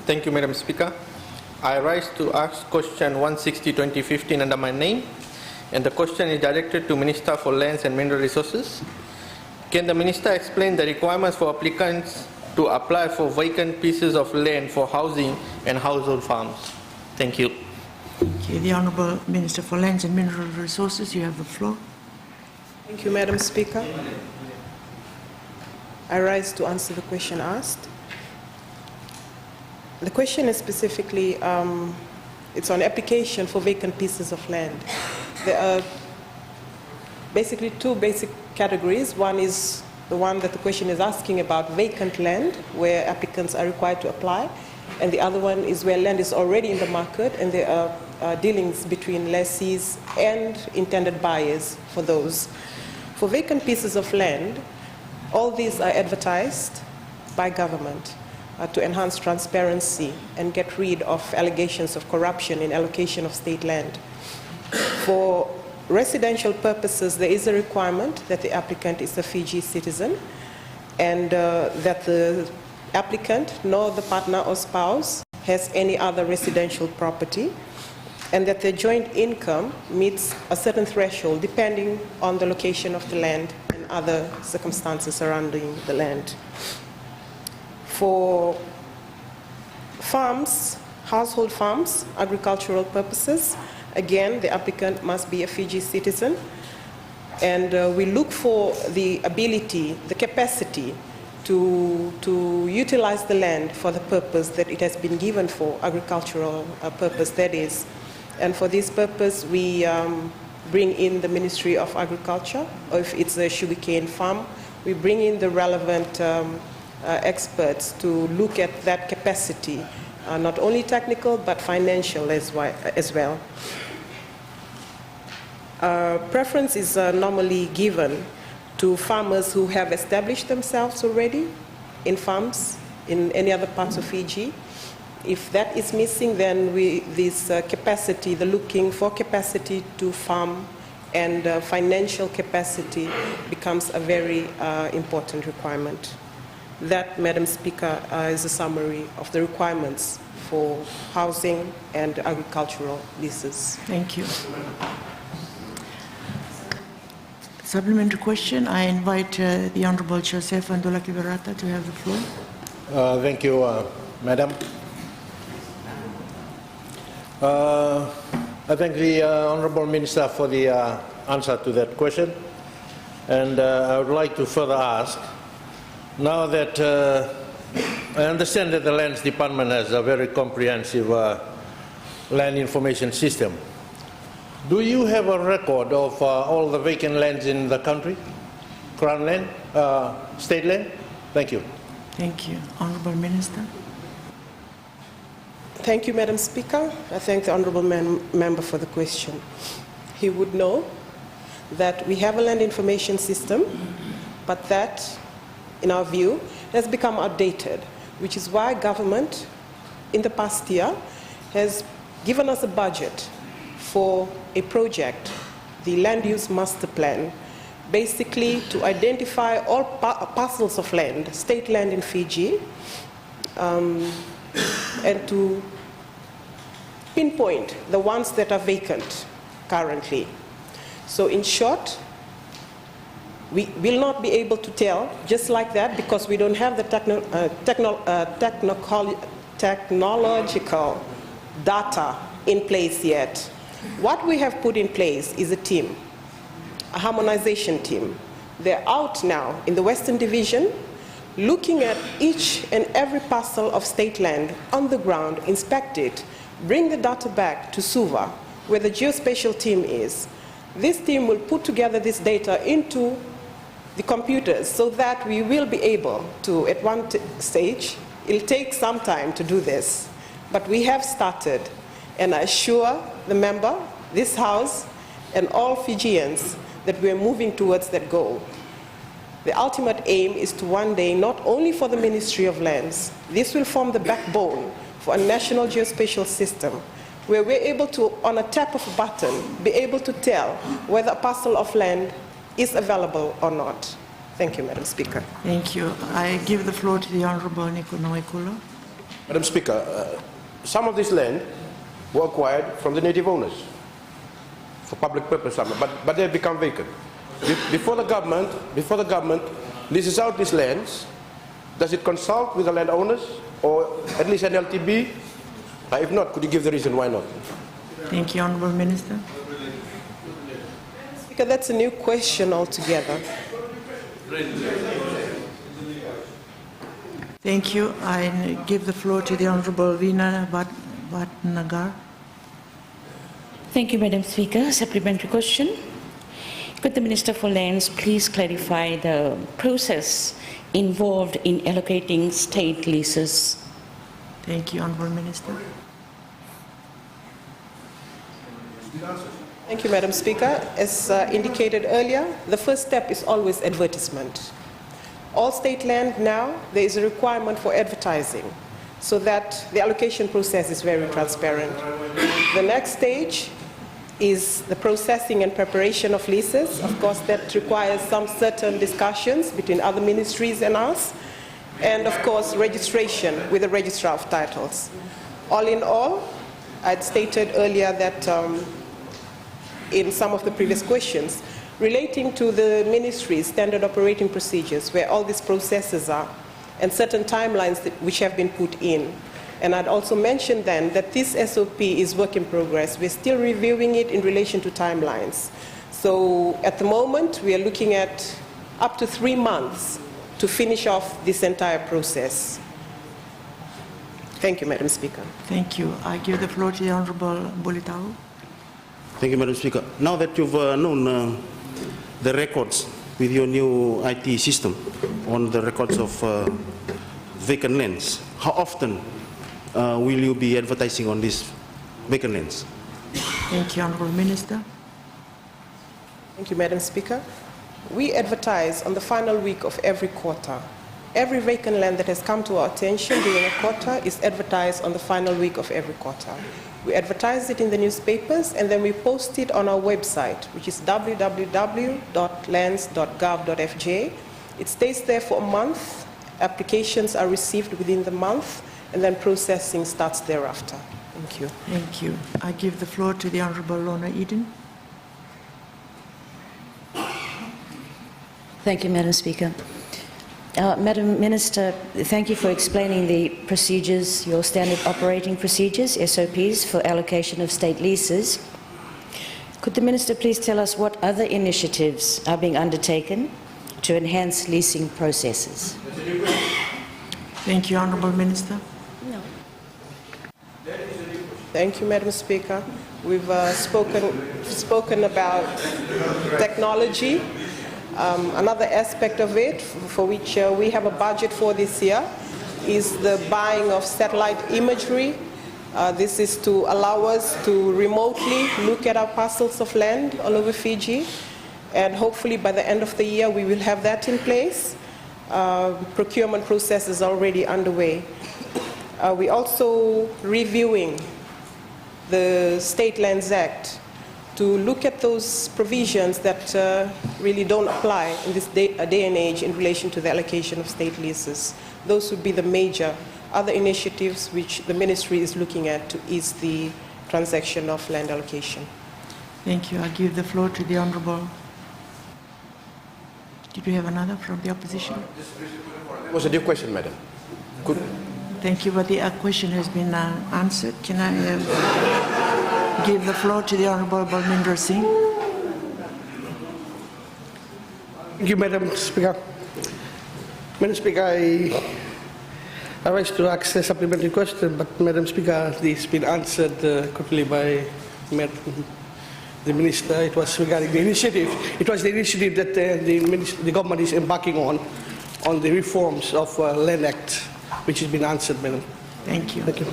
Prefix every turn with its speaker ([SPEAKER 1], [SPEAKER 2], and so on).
[SPEAKER 1] Thank you, Madam Speaker. I rise to ask question 160/2015 under my name, and the question is directed to Minister for Lands and Mineral Resources. Can the Minister explain the requirements for applicants to apply for vacant pieces of land for housing and household farms? Thank you.
[SPEAKER 2] Okay, the Honourable Minister for Lands and Mineral Resources, you have the floor.
[SPEAKER 3] Thank you, Madam Speaker. I rise to answer the question asked. The question is specifically, it's on application for vacant pieces of land. There are basically two basic categories. One is the one that the question is asking about, vacant land, where applicants are required to apply. And the other one is where land is already in the market and there are dealings between lessees and intended buyers for those. For vacant pieces of land, all these are advertised by government to enhance transparency and get rid of allegations of corruption in allocation of state land. For residential purposes, there is a requirement that the applicant is a Fiji citizen and that the applicant nor the partner or spouse has any other residential property, and that their joint income meets a certain threshold depending on the location of the land and other circumstances surrounding the land. For farms, household farms, agricultural purposes, again, the applicant must be a Fiji citizen, and we look for the ability, the capacity to utilize the land for the purpose that it has been given for, agricultural purpose that is. And for this purpose, we bring in the Ministry of Agriculture, or if it's a sugarcane farm, we bring in the relevant experts to look at that capacity, not only technical but financial as well. Preference is normally given to farmers who have established themselves already in farms in any other parts of Fiji. If that is missing, then this capacity, the looking for capacity to farm and financial capacity becomes a very important requirement. That, Madam Speaker, is a summary of the requirements for housing and agricultural leases.
[SPEAKER 2] Thank you. Supplementary question. I invite the Honourable Joseph Andolaki Verata to have the floor.
[SPEAKER 4] Thank you, Madam. I thank the Honourable Minister for the answer to that question, and I would like to further ask, now that I understand that the Lands Department has a very comprehensive land information system, do you have a record of all the vacant lands in the country? Crown land, state land? Thank you.
[SPEAKER 2] Thank you. Honourable Minister.
[SPEAKER 3] Thank you, Madam Speaker. I thank the Honourable Member for the question. He would know that we have a land information system, but that, in our view, has become outdated, which is why government, in the past year, has given us a budget for a project, the Land Use Master Plan, basically to identify all parcels of land, state land in Fiji, and to pinpoint the ones that are vacant currently. So in short, we will not be able to tell just like that because we don't have the technological data in place yet. What we have put in place is a team, a harmonization team. They're out now in the Western Division, looking at each and every parcel of state land on the ground, inspect it, bring the data back to Suva, where the geospatial team is. This team will put together this data into the computers so that we will be able to, at one stage, it'll take some time to do this, but we have started, and I assure the member, this House, and all Fijians that we're moving towards that goal. The ultimate aim is to one day, not only for the Ministry of Lands, this will form the backbone for a national geospatial system where we're able to, on a tap of a button, be able to tell whether a parcel of land is available or not. Thank you, Madam Speaker.
[SPEAKER 2] Thank you. I give the floor to the Honourable Nico Noikula.
[SPEAKER 5] Madam Speaker, some of this land were acquired from the native owners for public purpose, but they have become vacant. Before the government leases out these lands, does it consult with the landowners or at least an LTB? If not, could you give the reason why not?
[SPEAKER 2] Thank you, Honourable Minister.
[SPEAKER 3] Speaker, that's a new question altogether.
[SPEAKER 2] Thank you. I give the floor to the Honourable Veena Bhatnagar.
[SPEAKER 6] Thank you, Madam Speaker. Supplementary question. Could the Minister for Lands please clarify the process involved in allocating state leases?
[SPEAKER 2] Thank you, Honourable Minister.
[SPEAKER 3] Thank you, Madam Speaker. As indicated earlier, the first step is always advertisement. All state land now, there is a requirement for advertising so that the allocation process is very transparent. The next stage is the processing and preparation of leases. Of course, that requires some certain discussions between other ministries and us, and of course, registration with the Registrar of Titles. All in all, I'd stated earlier that in some of the previous questions, relating to the ministry's standard operating procedures, where all these processes are, and certain timelines which have been put in. And I'd also mentioned then that this SOP is work in progress. We're still reviewing it in relation to timelines. So at the moment, we are looking at up to 3 months to finish off this entire process. Thank you, Madam Speaker.
[SPEAKER 2] Thank you. I give the floor to the Honourable Bulitau.
[SPEAKER 7] Thank you, Madam Speaker. Now that you've known the records with your new IT system on the records of vacant lands, how often will you be advertising on these vacant lands?
[SPEAKER 2] Thank you, Honourable Minister.
[SPEAKER 3] Thank you, Madam Speaker. We advertise on the final week of every quarter. Every vacant land that has come to our attention during a quarter is advertised on the final week of every quarter. We advertise it in the newspapers and then we post it on our website, which is www.lands.gov.fj. It stays there for a month. Applications are received within the month, and then processing starts thereafter. Thank you.
[SPEAKER 2] Thank you. I give the floor to the Honourable Lorna Eden.
[SPEAKER 6] Thank you, Madam Speaker. Madam Minister, thank you for explaining the procedures, your standard operating procedures, SOPs, for allocation of state leases. Could the Minister please tell us what other initiatives are being undertaken to enhance leasing processes?
[SPEAKER 2] Thank you, Honourable Minister.
[SPEAKER 6] No.
[SPEAKER 3] Thank you, Madam Speaker. We've spoken about technology. Another aspect of it, for which we have a budget for this year, is the buying of satellite imagery. This is to allow us to remotely look at our parcels of land all over Fiji, and hopefully by the end of the year we will have that in place. Procurement process is already underway. We're also reviewing the State Lands Act to look at those provisions that really don't apply in this day and age in relation to the allocation of state leases. Those would be the major other initiatives which the ministry is looking at to ease the transaction of land allocation.
[SPEAKER 2] Thank you. I give the floor to the Honourable. Did we have another from the opposition?
[SPEAKER 5] It was a new question, Madam.
[SPEAKER 2] Thank you, but the question has been answered. Can I give the floor to the Honourable Balminder Singh?
[SPEAKER 8] Thank you, Madam Speaker. Madam Speaker, I wish to ask a supplementary question, but Madam Speaker, this has been answered quickly by the Minister. It was regarding the initiative. It was the initiative that the government is embarking on the reforms of Land Act, which has been answered, Madam.
[SPEAKER 2] Thank you.
[SPEAKER 8] Thank you.